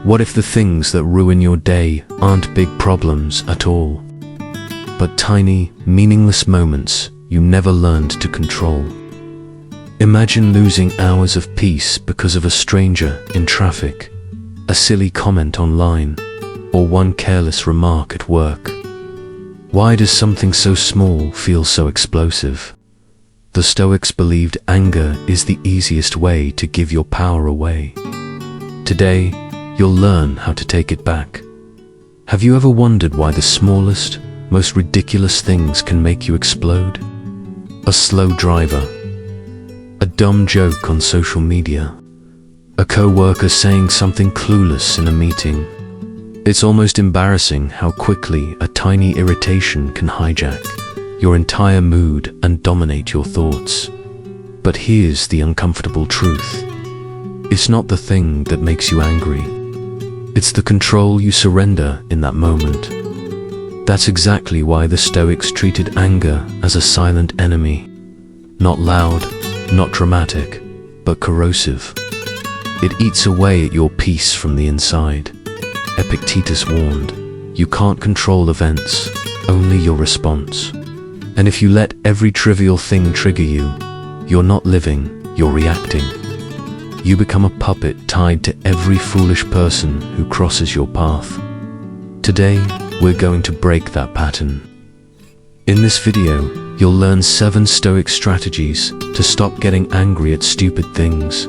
What if the things that ruin your day aren't big problems at all, but tiny, meaningless moments you never learned to control? Imagine losing hours of peace because of a stranger in traffic, a silly comment online, or one careless remark at work. Why does something so small feel so explosive? The Stoics believed anger is the easiest way to give your power away. Today, you'll learn how to take it back. Have you ever wondered why the smallest, most ridiculous things can make you explode? A slow driver, a dumb joke on social media, a co-worker saying something clueless in a meeting. It's almost embarrassing how quickly a tiny irritation can hijack your entire mood and dominate your thoughts. But here's the uncomfortable truth. It's not the thing that makes you angry. It's the control you surrender in that moment. That's exactly why the Stoics treated anger as a silent enemy. Not loud, not dramatic, but corrosive. It eats away at your peace from the inside. Epictetus warned, you can't control events, only your response. And if you let every trivial thing trigger you, you're not living, you're reacting. You become a puppet tied to every foolish person who crosses your path. Today, we're going to break that pattern. In this video, you'll learn 7 Stoic strategies to stop getting angry at stupid things,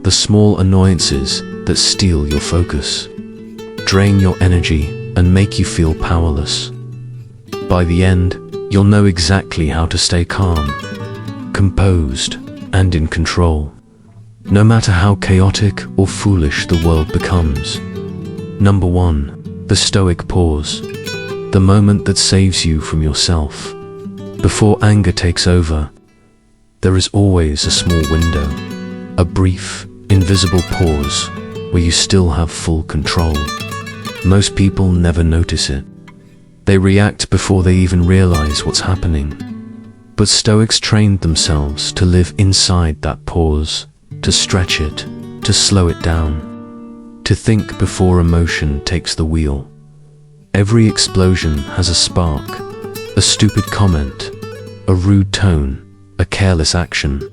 the small annoyances that steal your focus, drain your energy, and make you feel powerless. By the end, you'll know exactly how to stay calm, composed, and in control, no matter how chaotic or foolish the world becomes. Number 1. The Stoic pause, the moment that saves you from yourself. Before anger takes over, there is always a small window, a brief, invisible pause where you still have full control. Most people never notice it. They react before they even realize what's happening. But Stoics trained themselves to live inside that pause, to stretch it, to slow it down, to think before emotion takes the wheel. Every explosion has a spark, a stupid comment, a rude tone, a careless action.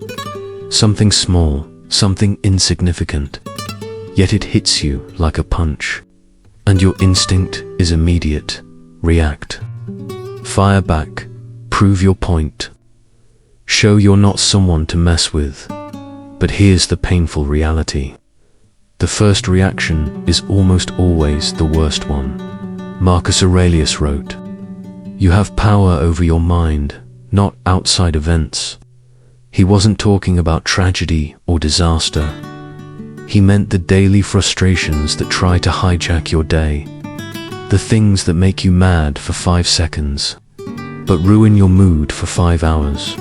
Something small, something insignificant, yet it hits you like a punch. And your instinct is immediate. React. Fire back. Prove your point. Show you're not someone to mess with. But here's the painful reality. The first reaction is almost always the worst one. Marcus Aurelius wrote, "You have power over your mind, not outside events." He wasn't talking about tragedy or disaster. He meant the daily frustrations that try to hijack your day. The things that make you mad for 5 seconds, but ruin your mood for 5 hours.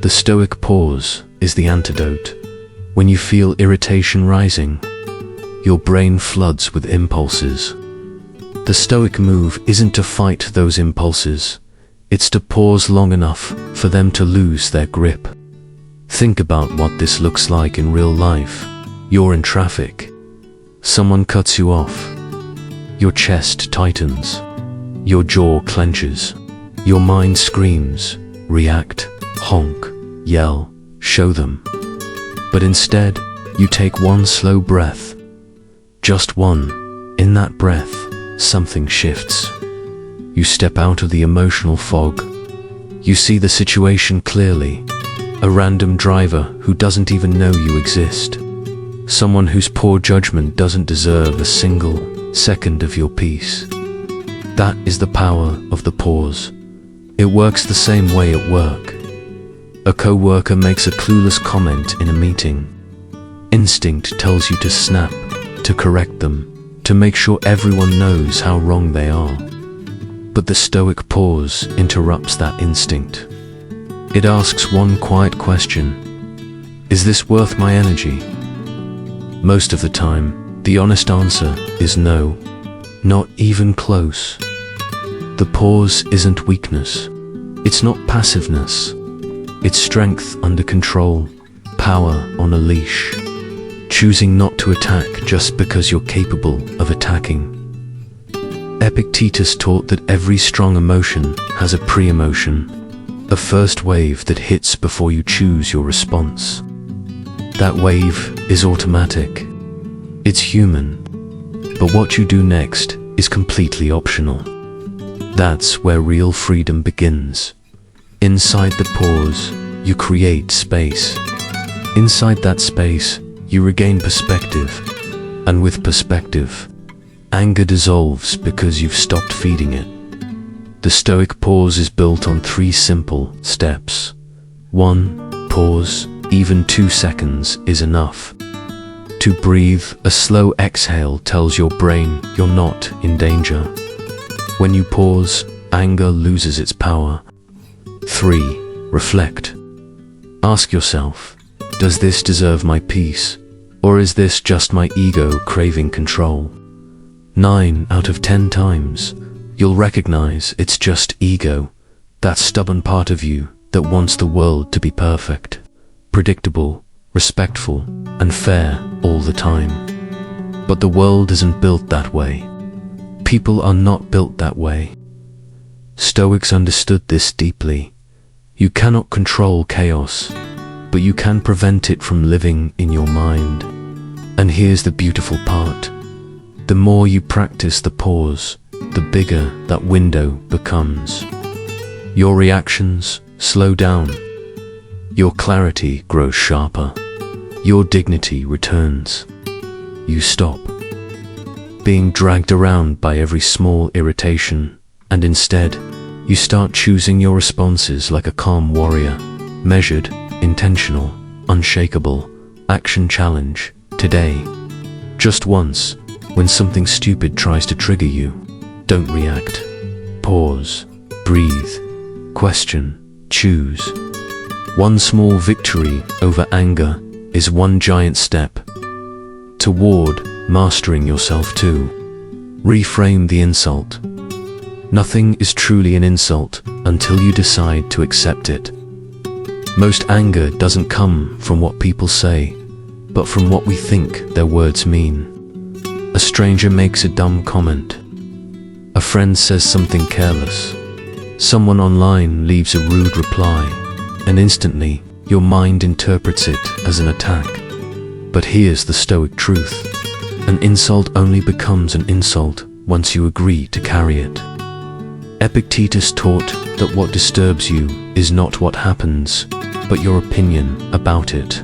The Stoic pause is the antidote. When you feel irritation rising, your brain floods with impulses. The Stoic move isn't to fight those impulses. It's to pause long enough for them to lose their grip. Think about what this looks like in real life. You're in traffic. Someone cuts you off. Your chest tightens. Your jaw clenches. Your mind screams, react, honk, yell, show them. But instead, you take one slow breath. Just one. In that breath, something shifts. You step out of the emotional fog. You see the situation clearly. A random driver who doesn't even know you exist. Someone whose poor judgment doesn't deserve a single second of your peace. That is the power of the pause. It works the same way at work. A co-worker makes a clueless comment in a meeting. Instinct tells you to snap, to correct them, to make sure everyone knows how wrong they are. But the Stoic pause interrupts that instinct. It asks one quiet question. Is this worth my energy? Most of the time, the honest answer is no, not even close. The pause isn't weakness. It's not passiveness. It's strength under control, power on a leash. choosing not to attack just because you're capable of attacking. Epictetus taught that every strong emotion has a pre-emotion, a first wave that hits before you choose your response. That wave is automatic. It's human. But what you do next is completely optional. That's where real freedom begins. Inside the pause, you create space. Inside that space, you regain perspective. And with perspective, anger dissolves because you've stopped feeding it. The Stoic pause is built on 3 simple steps. 1. Pause. Even 2 seconds is enough. To breathe, a slow exhale tells your brain you're not in danger. When you pause, anger loses its power. 3. Reflect. Ask yourself, does this deserve my peace, or is this just my ego craving control? 9 out of 10 times, you'll recognize it's just ego, that stubborn part of you that wants the world to be perfect, predictable, respectful, and fair all the time. But the world isn't built that way. People are not built that way. Stoics understood this deeply. You cannot control chaos, but you can prevent it from living in your mind. And here's the beautiful part. The more you practice the pause, the bigger that window becomes. Your reactions slow down. Your clarity grows sharper. Your dignity returns. You stop being dragged around by every small irritation, and instead, you start choosing your responses like a calm warrior, measured, intentional, unshakable, action challenge, today. Just once, when something stupid tries to trigger you, don't react. Pause, breathe, question, choose. One small victory over anger is one giant step toward mastering yourself too. Reframe the insult. Nothing is truly an insult until you decide to accept it. Most anger doesn't come from what people say, but from what we think their words mean. A stranger makes a dumb comment. A friend says something careless. Someone online leaves a rude reply, and instantly your mind interprets it as an attack. But here's the Stoic truth. An insult only becomes an insult once you agree to carry it. Epictetus taught that what disturbs you is not what happens, but your opinion about it.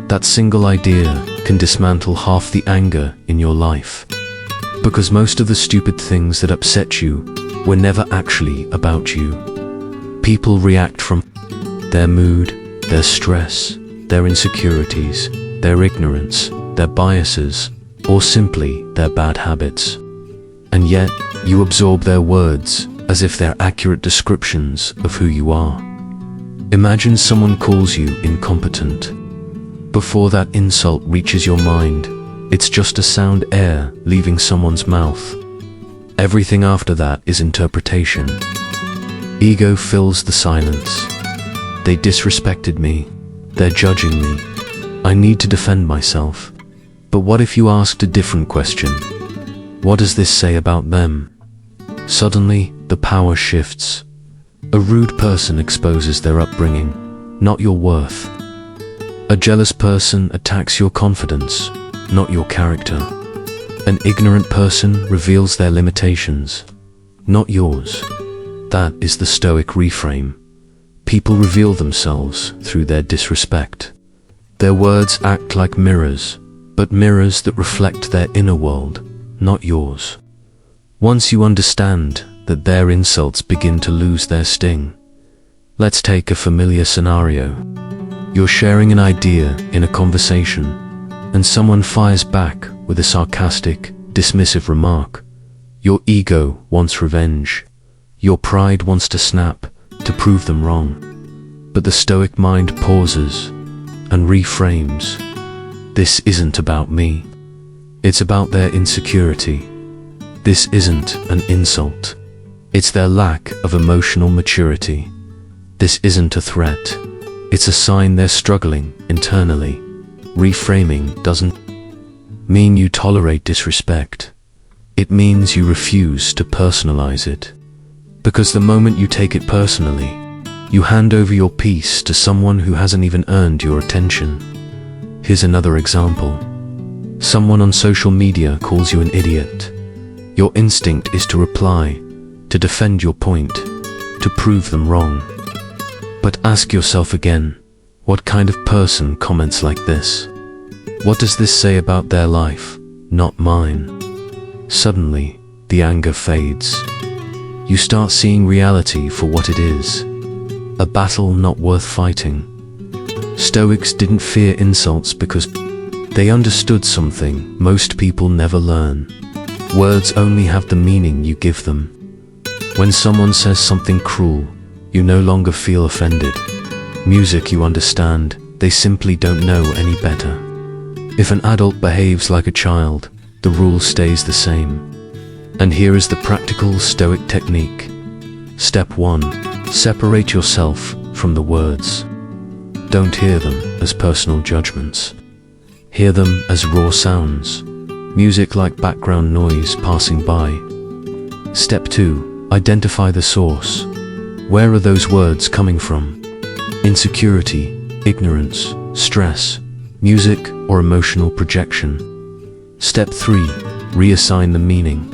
That single idea can dismantle half the anger in your life. Because most of the stupid things that upset you were never actually about you. People react from their mood, their stress, their insecurities, their ignorance, their biases, or simply their bad habits. And yet, you absorb their words as if they're accurate descriptions of who you are. Imagine someone calls you incompetent. Before that insult reaches your mind, it's just a sound air leaving someone's mouth. Everything after that is interpretation. Ego fills the silence. They disrespected me. They're judging me. I need to defend myself. But what if you asked a different question? What does this say about them? Suddenly, the power shifts. A rude person exposes their upbringing, not your worth. A jealous person attacks your confidence, not your character. An ignorant person reveals their limitations, not yours. That is the Stoic reframe. People reveal themselves through their disrespect. Their words act like mirrors, but mirrors that reflect their inner world, not yours. Once you understand that their insults begin to lose their sting. Let's take a familiar scenario. You're sharing an idea in a conversation, and someone fires back with a sarcastic, dismissive remark. Your ego wants revenge. Your pride wants to snap to prove them wrong. But the Stoic mind pauses and reframes. This isn't about me. It's about their insecurity. This isn't an insult. It's their lack of emotional maturity. This isn't a threat. It's a sign they're struggling internally. Reframing doesn't mean you tolerate disrespect. It means you refuse to personalize it. Because the moment you take it personally, you hand over your peace to someone who hasn't even earned your attention. Here's another example. Someone on social media calls you an idiot. Your instinct is to reply, to defend your point, to prove them wrong. But ask yourself again, what kind of person comments like this? What does this say about their life, not mine? Suddenly, the anger fades. You start seeing reality for what it is, a battle not worth fighting. Stoics didn't fear insults because they understood something most people never learn. Words only have the meaning you give them. When someone says something cruel, you no longer feel offended. Music you understand, they simply don't know any better. If an adult behaves like a child, the rule stays the same. And here is the practical Stoic technique. Step 1. Separate yourself from the words. Don't hear them as personal judgments. Hear them as raw sounds, music like background noise passing by. Step 2. Identify the source. Where are those words coming from? Insecurity, ignorance, stress, music, or emotional projection? Step 3. Reassign the meaning.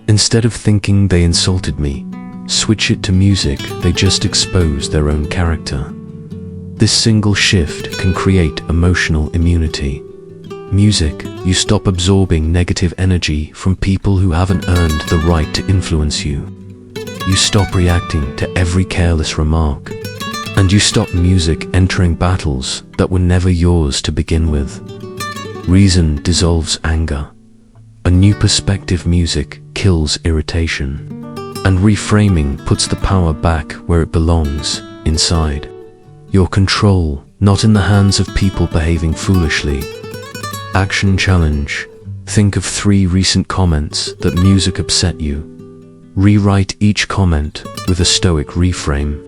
Instead of thinking they insulted me, switch it to music they just exposed their own character. This single shift can create emotional immunity. Music, you stop absorbing negative energy from people who haven't earned the right to influence you. You stop reacting to every careless remark. And you stop music entering battles that were never yours to begin with. Reason dissolves anger. A new perspective music kills irritation. And reframing puts the power back where it belongs, inside your control, not in the hands of people behaving foolishly. Action challenge. Think of 3 recent comments that music upset you. Rewrite each comment with a Stoic reframe.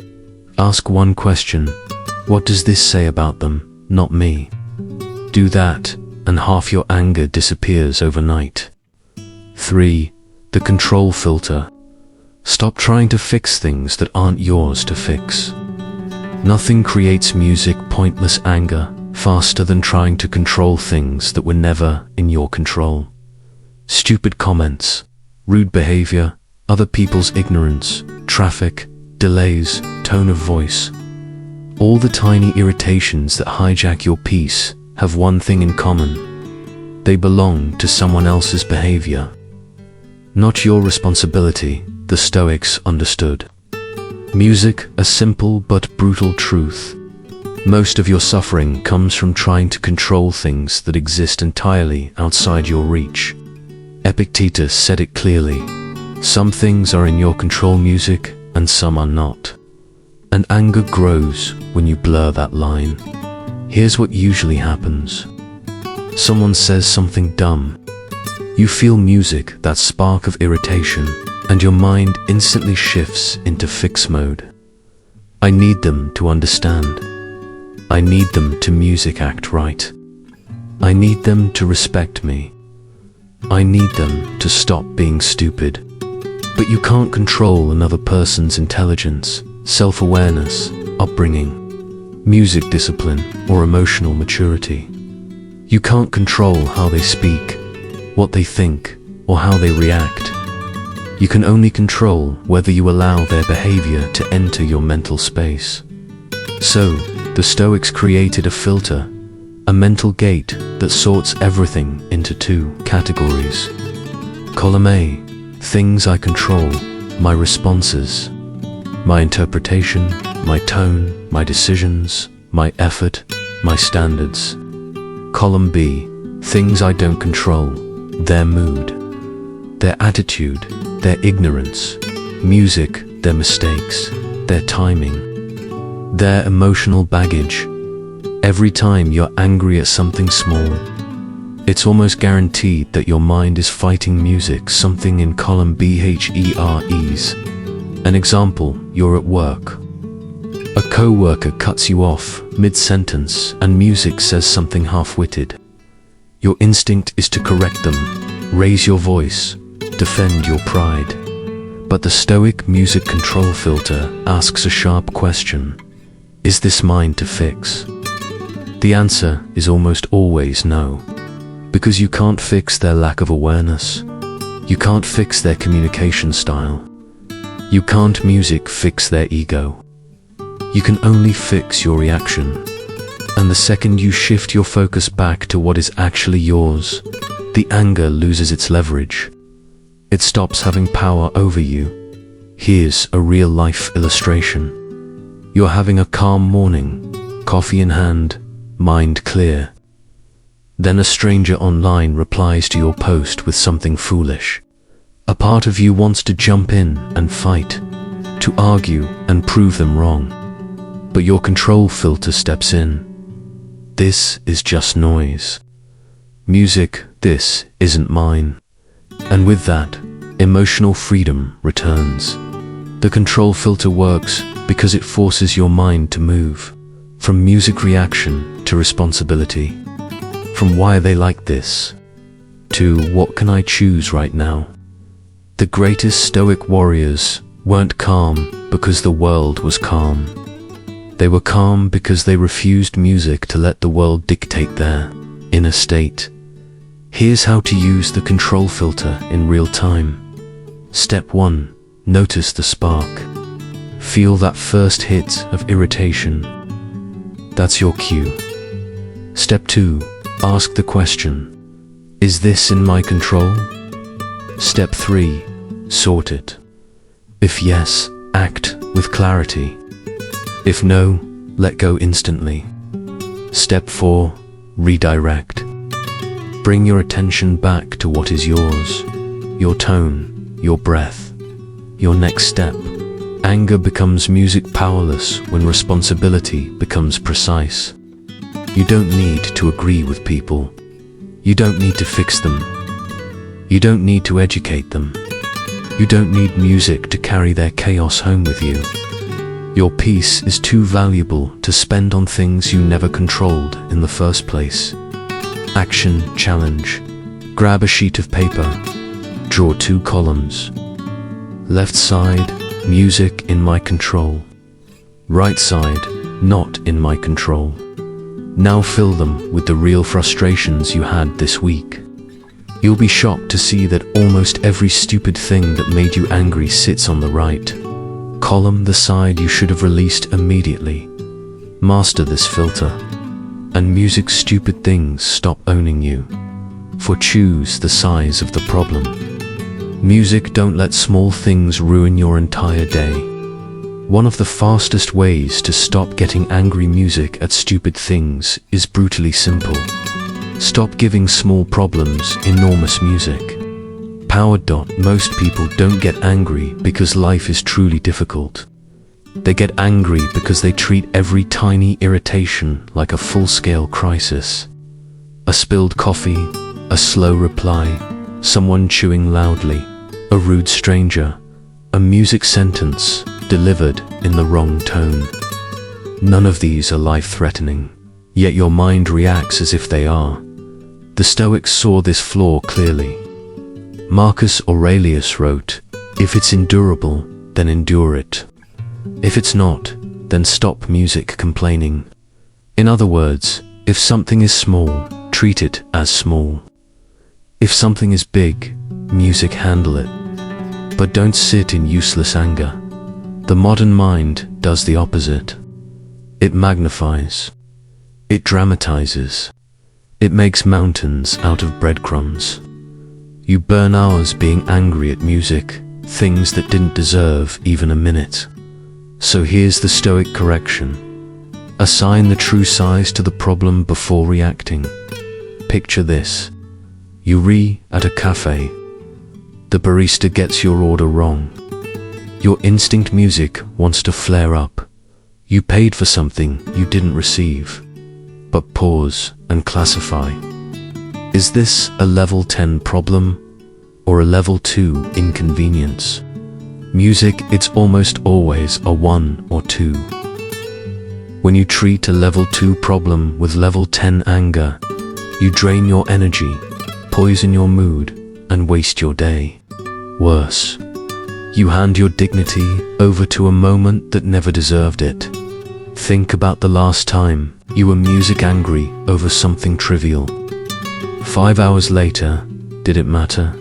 Ask one question. What does this say about them, not me? Do that, and half your anger disappears overnight. 3. The control filter. Stop trying to fix things that aren't yours to fix. Nothing creates pointless anger faster than trying to control things that were never in your control. Stupid comments, rude behavior, other people's ignorance, traffic, delays, tone of voice. All the tiny irritations that hijack your peace have one thing in common. They belong to someone else's behavior. Not your responsibility, the Stoics understood. Music, a simple but brutal truth. Most of your suffering comes from trying to control things that exist entirely outside your reach. Epictetus said it clearly. Some things are in your control, music, and some are not. And anger grows when you blur that line. Here's what usually happens. Someone says something dumb. You feel music, that spark of irritation, and your mind instantly shifts into fix mode. I need them to understand. I need them to music act right. I need them to respect me. I need them to stop being stupid. But you can't control another person's intelligence, self-awareness, upbringing, music discipline, or emotional maturity. You can't control how they speak, what they think, or how they react. You can only control whether you allow their behavior to enter your mental space. So, the Stoics created a filter, a mental gate that sorts everything into 2 categories. Column A, things I control, my responses, my interpretation, my tone, my decisions, my effort, my standards. Column B, things I don't control, their mood, their attitude, their ignorance, music, their mistakes, their timing, their emotional baggage. Every time you're angry at something small, it's almost guaranteed that your mind is fighting music, something in column BHEREs. An example, you're at work. A co-worker cuts you off mid-sentence and music says something half-witted. Your instinct is to correct them, raise your voice, defend your pride. But the Stoic music control filter asks a sharp question. Is this mine to fix? The answer is almost always no. Because you can't fix their lack of awareness. You can't fix their communication style. You can't music fix their ego. You can only fix your reaction. And the second you shift your focus back to what is actually yours, the anger loses its leverage. It stops having power over you. Here's a real-life illustration. You're having a calm morning, coffee in hand, mind clear. Then a stranger online replies to your post with something foolish. A part of you wants to jump in and fight, to argue and prove them wrong. But your control filter steps in. This is just noise. Music, this isn't mine. And with that, emotional freedom returns. The control filter works because it forces your mind to move from music reaction to responsibility, from why they like this to what can I choose right now. The greatest Stoic warriors weren't calm because the world was calm. They were calm because they refused music to let the world dictate their inner state. Here's how to use the control filter in real time. Step 1. Notice the spark. Feel that first hit of irritation. That's your cue. Step 2. Ask the question. Is this in my control? Step 3. Sort it. If yes, act with clarity. If no, let go instantly. Step 4. Redirect. Bring your attention back to what is yours. Your tone, your breath, your next step. Anger becomes music powerless when responsibility becomes precise. You don't need to agree with people. You don't need to fix them. You don't need to educate them. You don't need music to carry their chaos home with you. Your peace is too valuable to spend on things you never controlled in the first place. Action challenge. Grab a sheet of paper. Draw 2 columns. Left side, music in my control. Right side, not in my control. Now fill them with the real frustrations you had this week. You'll be shocked to see that almost every stupid thing that made you angry sits on the right column, the side you should have released immediately. Master this filter, and music's stupid things stop owning you. For choose the size of the problem. Music, don't let small things ruin your entire day. One of the fastest ways to stop getting angry music at stupid things is brutally simple. Stop giving small problems enormous music. Powered. Most people don't get angry because life is truly difficult. They get angry because they treat every tiny irritation like a full-scale crisis. A spilled coffee, a slow reply, someone chewing loudly, a rude stranger, a music sentence delivered in the wrong tone. None of these are life-threatening, yet your mind reacts as if they are. The Stoics saw this flaw clearly. Marcus Aurelius wrote, "If it's endurable, then endure it. If it's not, then stop music complaining." In other words, if something is small, treat it as small. If something is big, music, handle it. But don't sit in useless anger. The modern mind does the opposite. It magnifies. It dramatizes. It makes mountains out of breadcrumbs. You burn hours being angry at music, things that didn't deserve even a minute. So here's the Stoic correction. Assign the true size to the problem before reacting. Picture this. You at a cafe. The barista gets your order wrong. Your instinct music wants to flare up. You paid for something you didn't receive. But pause and classify. Is this a level 10 problem or a level 2 inconvenience? Music, it's almost always a 1 or 2. When you treat a level 2 problem with level 10 anger, you drain your energy, poison your mood, and waste your day. Worse, you hand your dignity over to a moment that never deserved it. Think about the last time you were music angry over something trivial. 5 hours later, did it matter?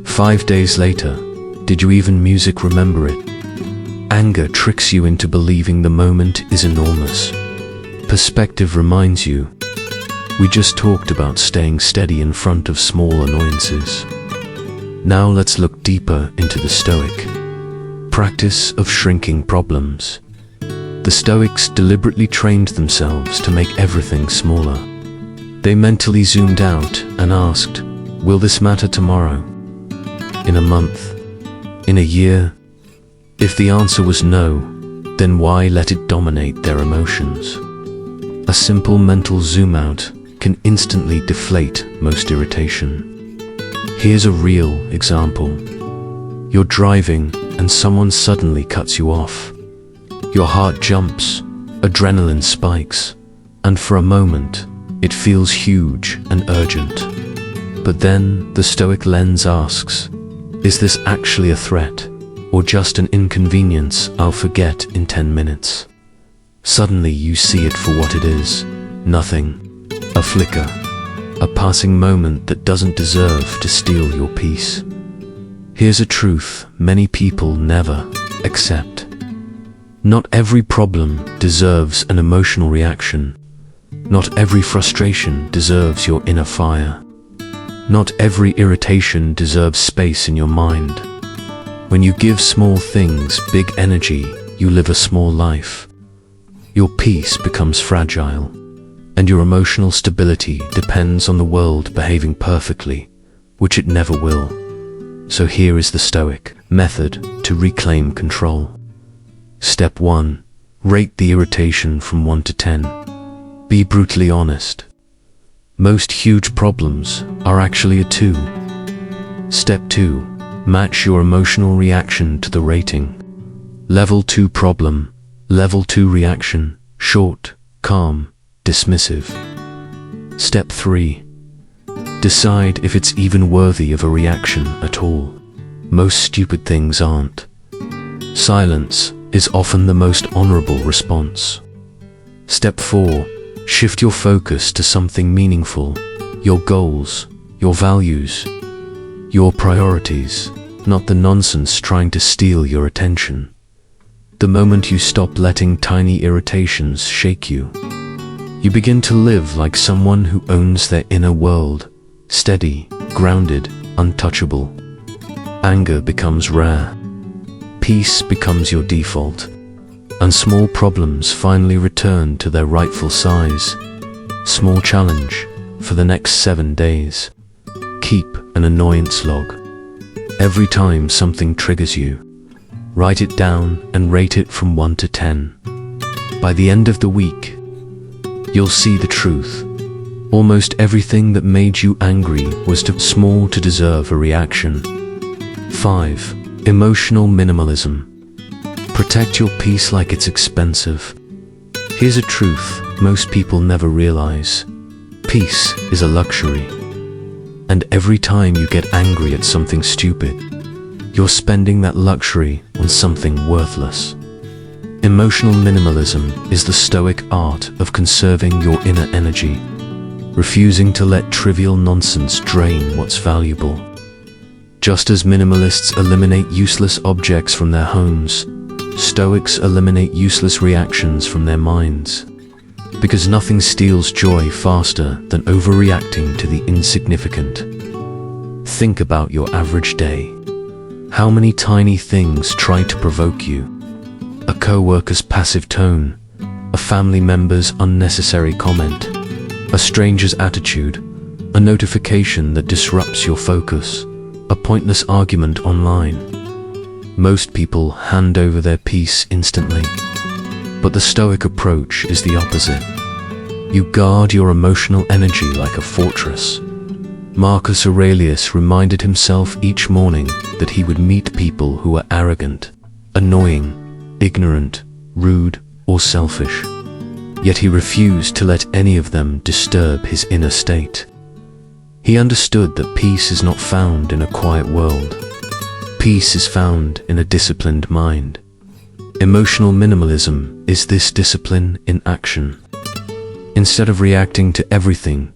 5 days later, did you even music remember it? Anger tricks you into believing the moment is enormous. Perspective reminds you, we just talked about staying steady in front of small annoyances. Now let's look deeper into the Stoic practice of shrinking problems. The Stoics deliberately trained themselves to make everything smaller. They mentally zoomed out and asked, will this matter tomorrow? In a month? In a year? If the answer was no, then why let it dominate their emotions? A simple mental zoom out can instantly deflate most irritation. Here's a real example. You're driving and someone suddenly cuts you off. Your heart jumps, adrenaline spikes, and for a moment, it feels huge and urgent. But then the Stoic lens asks, is this actually a threat, or just an inconvenience I'll forget in 10 minutes? Suddenly you see it for what it is, nothing, a flicker, a passing moment that doesn't deserve to steal your peace. Here's a truth many people never accept. Not every problem deserves an emotional reaction. Not every frustration deserves your inner fire. Not every irritation deserves space in your mind. When you give small things big energy, you live a small life. Your peace becomes fragile, and your emotional stability depends on the world behaving perfectly, which it never will. So here is the Stoic method to reclaim control. Step 1. Rate the irritation from 1 to 10. Be brutally honest. Most huge problems are actually a 2. Step 2. Match your emotional reaction to the rating. Level 2 problem, level 2 reaction, short, calm, dismissive. Step 3. Decide if it's even worthy of a reaction at all. Most stupid things aren't. Silence is often the most honorable response. Step 4. Shift your focus to something meaningful. Your goals, your values, your priorities, not the nonsense trying to steal your attention. The moment you stop letting tiny irritations shake you, you begin to live like someone who owns their inner world, steady, grounded, untouchable. Anger becomes rare. Peace becomes your default, and small problems finally return to their rightful size. Small challenge for the next 7 days. Keep an annoyance log. Every time something triggers you, write it down and rate it from 1 to 10. By the end of the week, you'll see the truth. Almost everything that made you angry was too small to deserve a reaction. 5. Emotional minimalism. Protect your peace like it's expensive. Here's a truth most people never realize. Peace is a luxury. And every time you get angry at something stupid, you're spending that luxury on something worthless. Emotional minimalism is the Stoic art of conserving your inner energy, refusing to let trivial nonsense drain what's valuable. Just as minimalists eliminate useless objects from their homes, Stoics eliminate useless reactions from their minds. Because nothing steals joy faster than overreacting to the insignificant. Think about your average day. How many tiny things try to provoke you? A co-worker's passive tone, a family member's unnecessary comment, a stranger's attitude, a notification that disrupts your focus, a pointless argument online. Most people hand over their peace instantly, but the Stoic approach is the opposite. You guard your emotional energy like a fortress. Marcus Aurelius reminded himself each morning that he would meet people who were arrogant, annoying, ignorant, rude, or selfish. yet he refused to let any of them disturb his inner state. He understood that peace is not found in a quiet world. Peace is found in a disciplined mind. Emotional minimalism is this discipline in action. Instead of reacting to everything,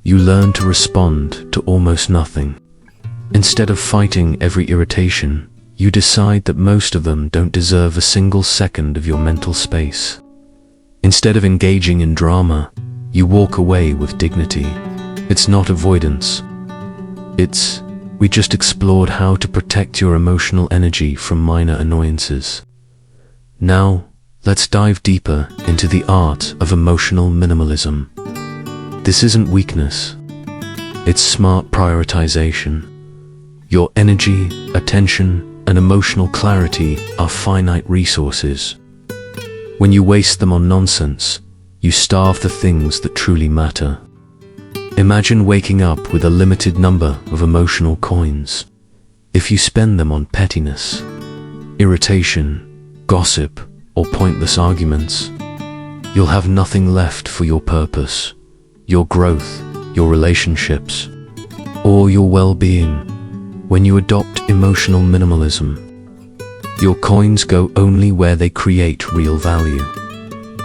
you learn to respond to almost nothing. Instead of fighting every irritation, you decide that most of them don't deserve a single second of your mental space. Instead of engaging in drama, you walk away with dignity. It's not avoidance. We just explored how to protect your emotional energy from minor annoyances. Now, let's dive deeper into the art of emotional minimalism. This isn't weakness. It's smart prioritization. Your energy, attention, and emotional clarity are finite resources. When you waste them on nonsense, you starve the things that truly matter. Imagine waking up with a limited number of emotional coins. If you spend them on pettiness, irritation, gossip, or pointless arguments, you'll have nothing left for your purpose, your growth, your relationships, or your well-being. When you adopt emotional minimalism, your coins go only where they create real value.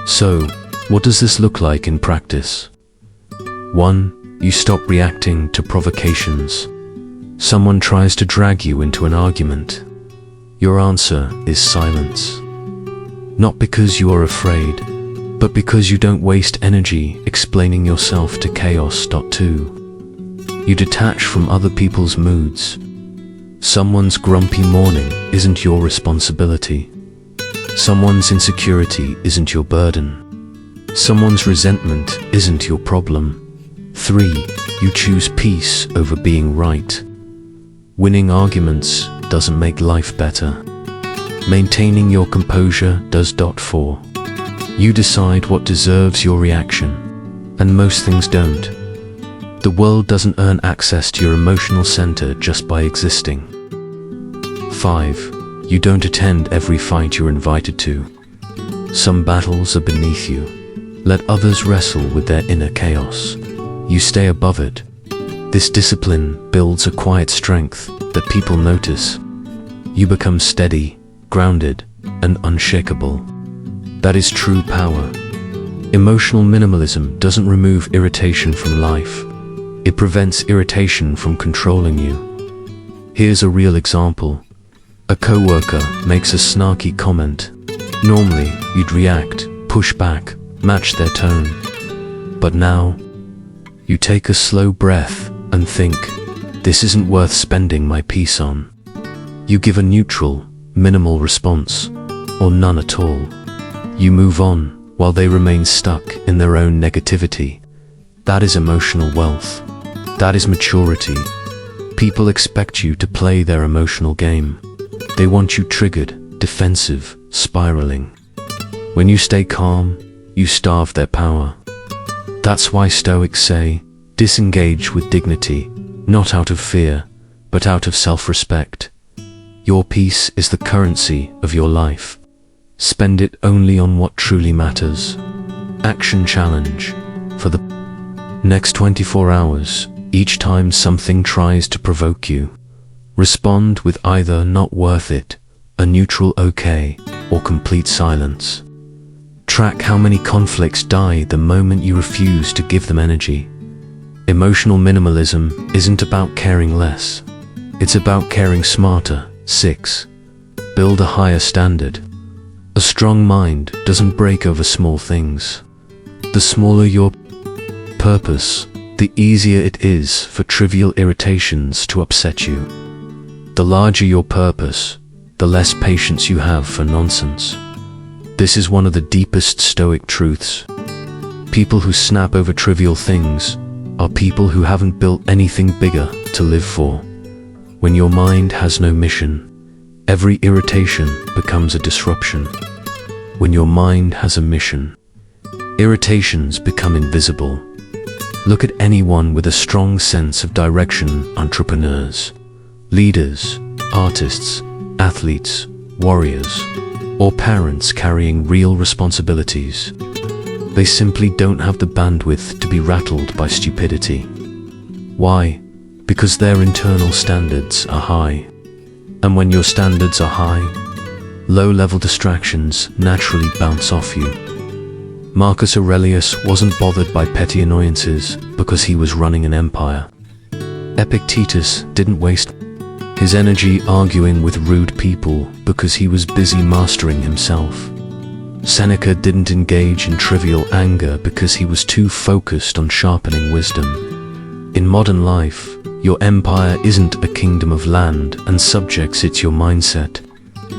So, what does this look like in practice? 1. You stop reacting to provocations. Someone tries to drag you into an argument. Your answer is silence. Not because you are afraid, but because you don't waste energy explaining yourself to chaos. 2. You detach from other people's moods. Someone's grumpy morning isn't your responsibility. Someone's insecurity isn't your burden. Someone's resentment isn't your problem. 3. You choose peace over being right. Winning arguments doesn't make life better. Maintaining your composure does. 4. You decide what deserves your reaction, and most things don't. The world doesn't earn access to your emotional center just by existing. 5. You don't attend every fight you're invited to. Some battles are beneath you. Let others wrestle with their inner chaos. You stay above it. This discipline builds a quiet strength that people notice. You become steady, grounded, and unshakable. That is true power. Emotional minimalism doesn't remove irritation from life. It prevents irritation from controlling you. Here's a real example. A coworker makes a snarky comment. Normally, you'd react, push back, match their tone. But now, you take a slow breath and think, this isn't worth spending my peace on. You give a neutral, minimal response, or none at all. You move on while they remain stuck in their own negativity. That is emotional wealth. That is maturity. People expect you to play their emotional game. They want you triggered, defensive, spiraling. When you stay calm, you starve their power. That's why Stoics say, disengage with dignity, not out of fear, but out of self-respect. Your peace is the currency of your life. Spend it only on what truly matters. Action challenge. For the next 24 hours, each time something tries to provoke you, respond with either not worth it, a neutral okay, or complete silence. Track how many conflicts die the moment you refuse to give them energy. Emotional minimalism isn't about caring less. It's about caring smarter. 6. Build a higher standard. A strong mind doesn't break over small things. The smaller your purpose, the easier it is for trivial irritations to upset you. The larger your purpose, the less patience you have for nonsense. This is one of the deepest Stoic truths. People who snap over trivial things are people who haven't built anything bigger to live for. When your mind has no mission, every irritation becomes a disruption. When your mind has a mission, irritations become invisible. Look at anyone with a strong sense of direction: entrepreneurs, leaders, artists, athletes, warriors, or parents carrying real responsibilities. They simply don't have the bandwidth to be rattled by stupidity. Why? Because their internal standards are high. And when your standards are high, low-level distractions naturally bounce off you. Marcus Aurelius wasn't bothered by petty annoyances because he was running an empire. Epictetus didn't waste his energy arguing with rude people because he was busy mastering himself. Seneca didn't engage in trivial anger because he was too focused on sharpening wisdom. In modern life, your empire isn't a kingdom of land and subjects, it's your mindset,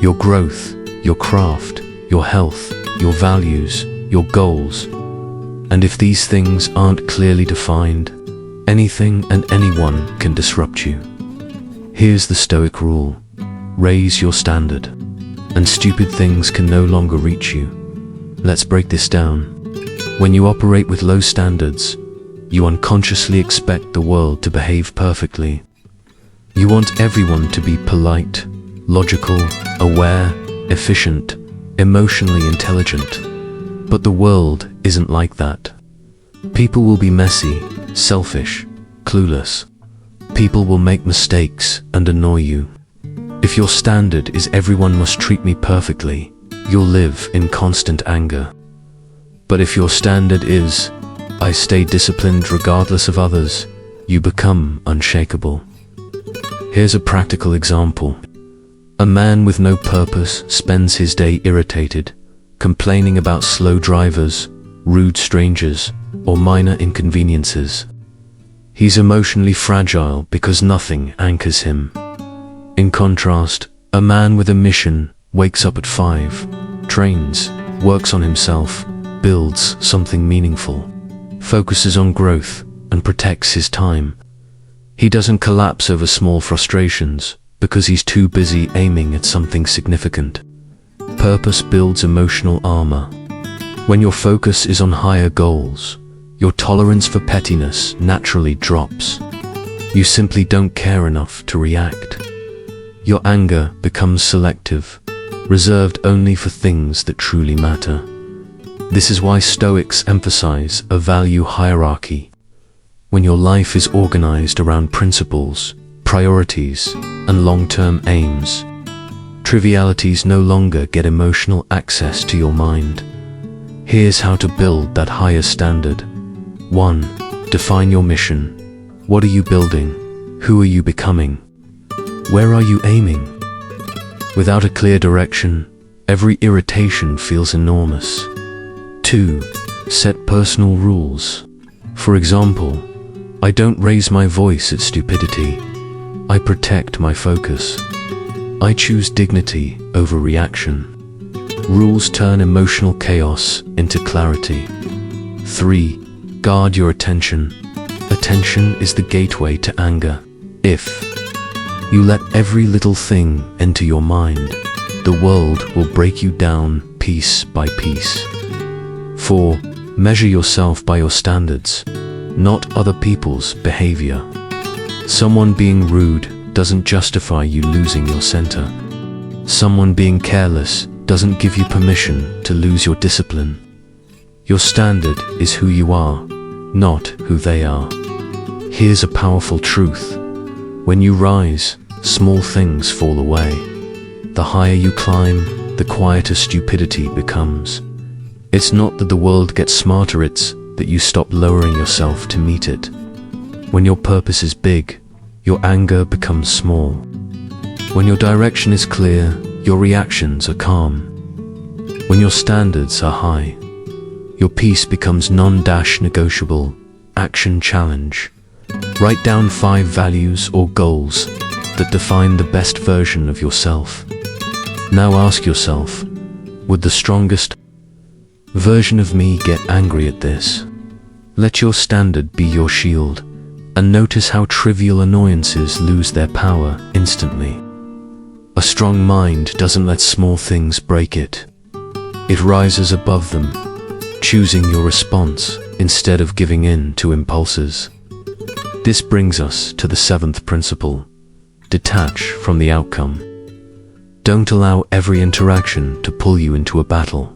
your growth, your craft, your health, your values, your goals. And if these things aren't clearly defined, anything and anyone can disrupt you. Here's the Stoic rule: raise your standard, and stupid things can no longer reach you. Let's break this down. When you operate with low standards, you unconsciously expect the world to behave perfectly. You want everyone to be polite, logical, aware, efficient, emotionally intelligent. But the world isn't like that. People will be messy, selfish, clueless. People will make mistakes and annoy you. If your standard is everyone must treat me perfectly, you'll live in constant anger. But if your standard is, I stay disciplined regardless of others, you become unshakable. Here's a practical example. A man with no purpose spends his day irritated, complaining about slow drivers, rude strangers, or minor inconveniences. He's emotionally fragile because nothing anchors him. In contrast, a man with a mission wakes up at 5, trains, works on himself, builds something meaningful, focuses on growth, and protects his time. He doesn't collapse over small frustrations because he's too busy aiming at something significant. Purpose builds emotional armor. When your focus is on higher goals, your tolerance for pettiness naturally drops. You simply don't care enough to react. Your anger becomes selective, reserved only for things that truly matter. This is why Stoics emphasize a value hierarchy. When your life is organized around principles, priorities, and long-term aims, trivialities no longer get emotional access to your mind. Here's how to build that higher standard. 1. Define your mission. What are you building? Who are you becoming? Where are you aiming? Without a clear direction, every irritation feels enormous. 2. Set personal rules. For example, I don't raise my voice at stupidity. I protect my focus. I choose dignity over reaction. Rules turn emotional chaos into clarity. 3. Guard your attention. Attention is the gateway to anger. If you let every little thing enter your mind, the world will break you down piece by piece. 4. Measure yourself by your standards, not other people's behavior. Someone being rude doesn't justify you losing your center. Someone being careless doesn't give you permission to lose your discipline. Your standard is who you are, not who they are. Here's a powerful truth. When you rise, small things fall away. The higher you climb, the quieter stupidity becomes. It's not that the world gets smarter, it's that you stop lowering yourself to meet it. When your purpose is big, your anger becomes small. When your direction is clear, your reactions are calm. When your standards are high, your peace becomes non-negotiable, action challenge. Write down 5 values or goals that define the best version of yourself. Now ask yourself, would the strongest version of me get angry at this? Let your standard be your shield, and notice how trivial annoyances lose their power instantly. A strong mind doesn't let small things break it. It rises above them, choosing your response instead of giving in to impulses. This brings us to the 7th principle: detach from the outcome. Don't allow every interaction to pull you into a battle.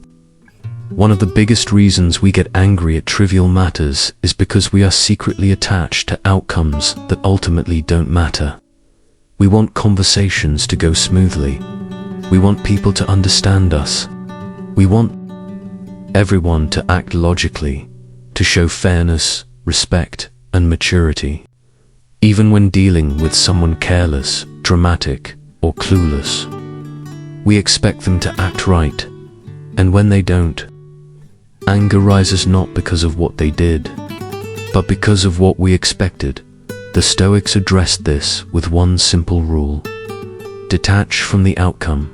One of the biggest reasons we get angry at trivial matters is because we are secretly attached to outcomes that ultimately don't matter. We want conversations to go smoothly. We want people to understand us. We want everyone to act logically, to show fairness, respect, and maturity. Even when dealing with someone careless, dramatic, or clueless, we expect them to act right. And when they don't, anger rises not because of what they did, but because of what we expected. The Stoics addressed this with one simple rule: detach from the outcome.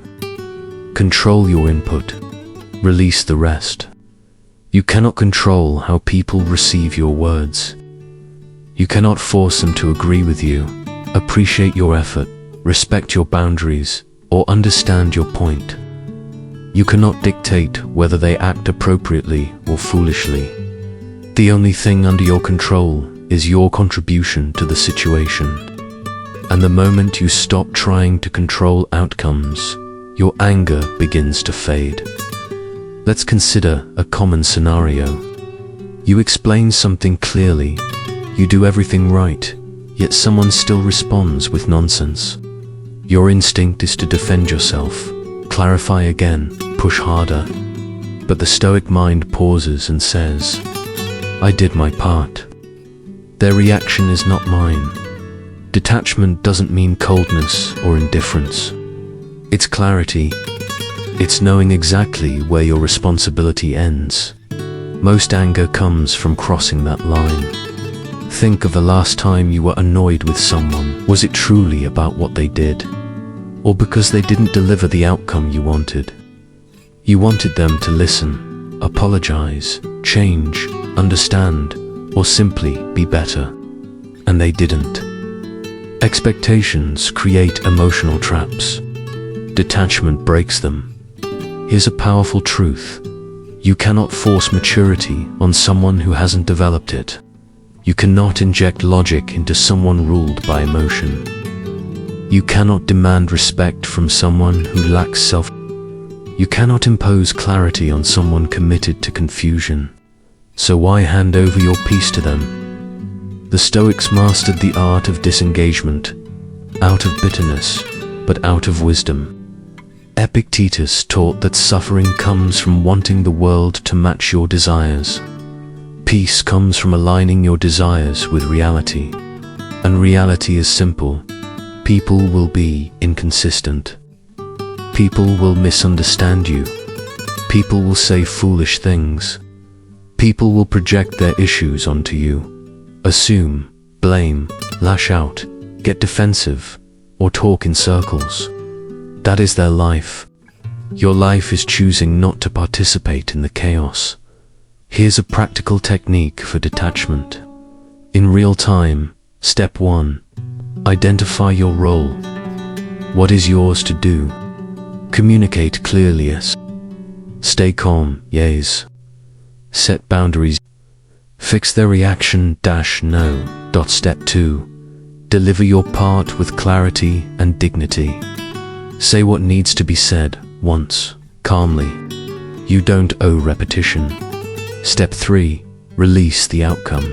Control your input. Release the rest. You cannot control how people receive your words. You cannot force them to agree with you, appreciate your effort, respect your boundaries, or understand your point. You cannot dictate whether they act appropriately or foolishly. The only thing under your control is your contribution to the situation. And the moment you stop trying to control outcomes, your anger begins to fade. Let's consider a common scenario. You explain something clearly, you do everything right, yet someone still responds with nonsense. Your instinct is to defend yourself, clarify again, push harder. But the Stoic mind pauses and says, I did my part. Their reaction is not mine. Detachment doesn't mean coldness or indifference. It's clarity. It's knowing exactly where your responsibility ends. Most anger comes from crossing that line. Think of the last time you were annoyed with someone. Was it truly about what they did? Or because they didn't deliver the outcome you wanted? You wanted them to listen, apologize, change, understand, or simply be better. And they didn't. Expectations create emotional traps. Detachment breaks them. Here's a powerful truth. You cannot force maturity on someone who hasn't developed it. You cannot inject logic into someone ruled by emotion. You cannot demand respect from someone who lacks self. You cannot impose clarity on someone committed to confusion. So why hand over your peace to them? The Stoics mastered the art of disengagement, out of bitterness, but out of wisdom. Epictetus taught that suffering comes from wanting the world to match your desires. Peace comes from aligning your desires with reality. And reality is simple. People will be inconsistent. People will misunderstand you. People will say foolish things. People will project their issues onto you. Assume, blame, lash out, get defensive, or talk in circles. That is their life. Your life is choosing not to participate in the chaos. Here's a practical technique for detachment. In real time, step 1. Identify your role. What is yours to do? Communicate clearly, yes. Stay calm, yes. Set boundaries. Fix their reaction, no. Step 2. Deliver your part with clarity and dignity. Say what needs to be said, once, calmly. You don't owe repetition. Step 3. Release the outcome.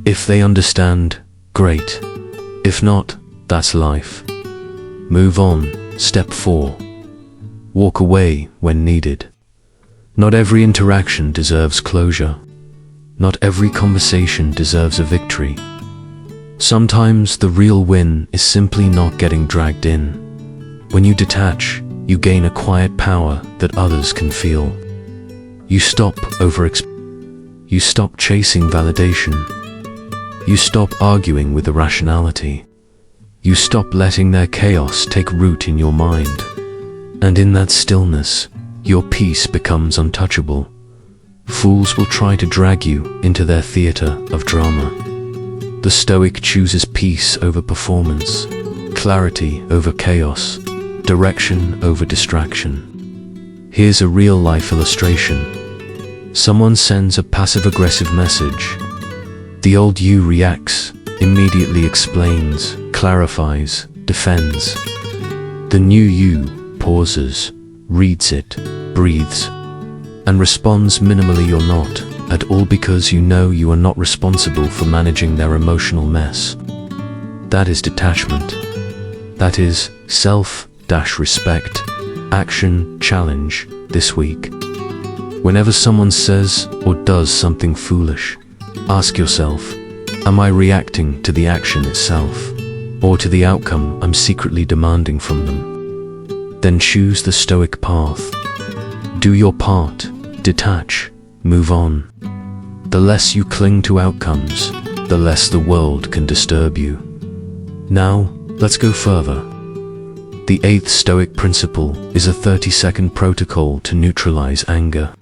If they understand, great. If not, that's life. Move on. Step 4. Walk away when needed. Not every interaction deserves closure. Not every conversation deserves a victory. Sometimes the real win is simply not getting dragged in. When you detach, you gain a quiet power that others can feel. You stop You stop chasing validation. You stop arguing with irrationality. You stop letting their chaos take root in your mind. And in that stillness, your peace becomes untouchable. Fools will try to drag you into their theater of drama. The Stoic chooses peace over performance, clarity over chaos, direction over distraction. Here's a real-life illustration. Someone sends a passive-aggressive message. The old you reacts, immediately explains, clarifies, defends. The new you pauses, reads it, breathes, and responds minimally or not at all because you know you are not responsible for managing their emotional mess. That is detachment. That is self-respect. Action challenge this week. Whenever someone says or does something foolish, ask yourself, am I reacting to the action itself, or to the outcome I'm secretly demanding from them? Then choose the Stoic path. Do your part, detach, move on. The less you cling to outcomes, the less the world can disturb you. Now, let's go further. The 8th Stoic principle is a 30-second protocol to neutralize anger.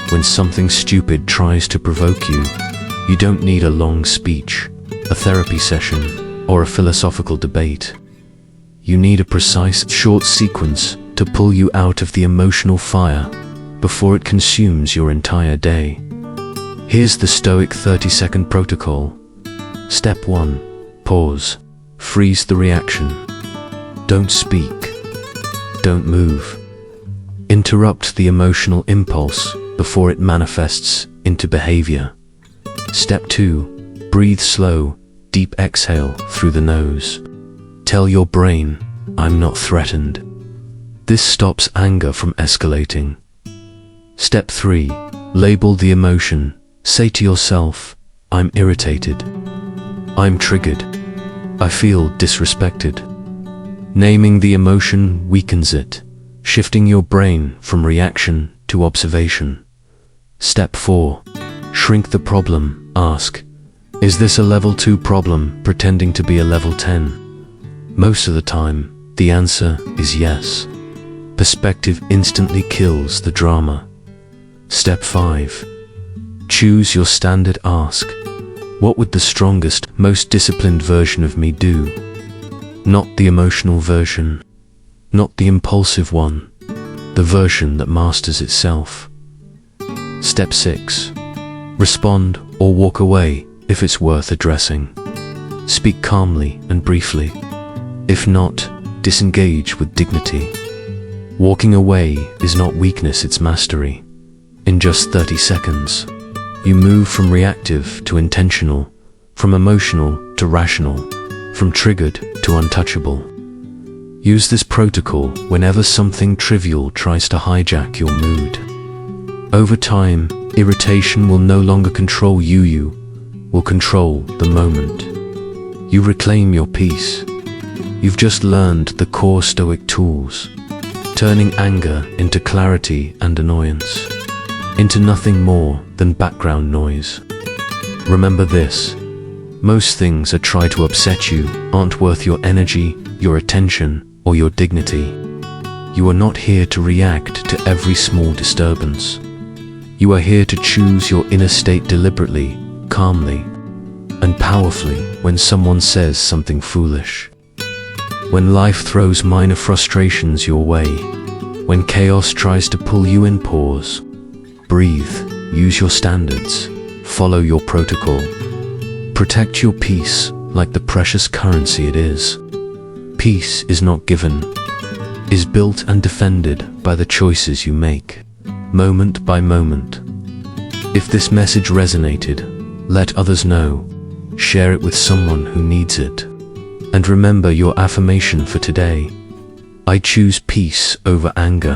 When something stupid tries to provoke you, you don't need a long speech, a therapy session, or a philosophical debate. You need a precise, short sequence to pull you out of the emotional fire before it consumes your entire day. Here's the Stoic 30-second protocol. Step 1. Pause. Freeze the reaction. Don't speak. Don't move. Interrupt the emotional impulse before it manifests into behavior. Step 2. Breathe slow, deep exhale through the nose. Tell your brain, I'm not threatened. This stops anger from escalating. Step 3. Label the emotion. Say to yourself, I'm irritated. I'm triggered. I feel disrespected. Naming the emotion weakens it, shifting your brain from reaction to observation. Step 4. Shrink the problem. Ask, is this a level 2 problem pretending to be a level 10? Most of the time, the answer is yes. Perspective instantly kills the drama. Step 5. Choose your standard ask. What would the strongest, most disciplined version of me do? Not the emotional version, not the impulsive one, the version that masters itself. Step 6. Respond or walk away if it's worth addressing. Speak calmly and briefly. If not, disengage with dignity. Walking away is not weakness, it's mastery. In just 30 seconds, you move from reactive to intentional, from emotional to rational, from triggered to untouchable. Use this protocol whenever something trivial tries to hijack your mood. Over time, irritation will no longer control you, you will control the moment. You reclaim your peace. You've just learned the core Stoic tools, turning anger into clarity and annoyance, into nothing more than background noise. Remember this, most things that try to upset you aren't worth your energy, your attention, or your dignity. You are not here to react to every small disturbance. You are here to choose your inner state deliberately, calmly, and powerfully when someone says something foolish. When life throws minor frustrations your way, when chaos tries to pull you in, pause. Breathe, use your standards, follow your protocol. Protect your peace like the precious currency it is. Peace is not given, is built and defended by the choices you make, moment by moment. If this message resonated, let others know. Share it with someone who needs it. And remember your affirmation for today. I choose peace over anger.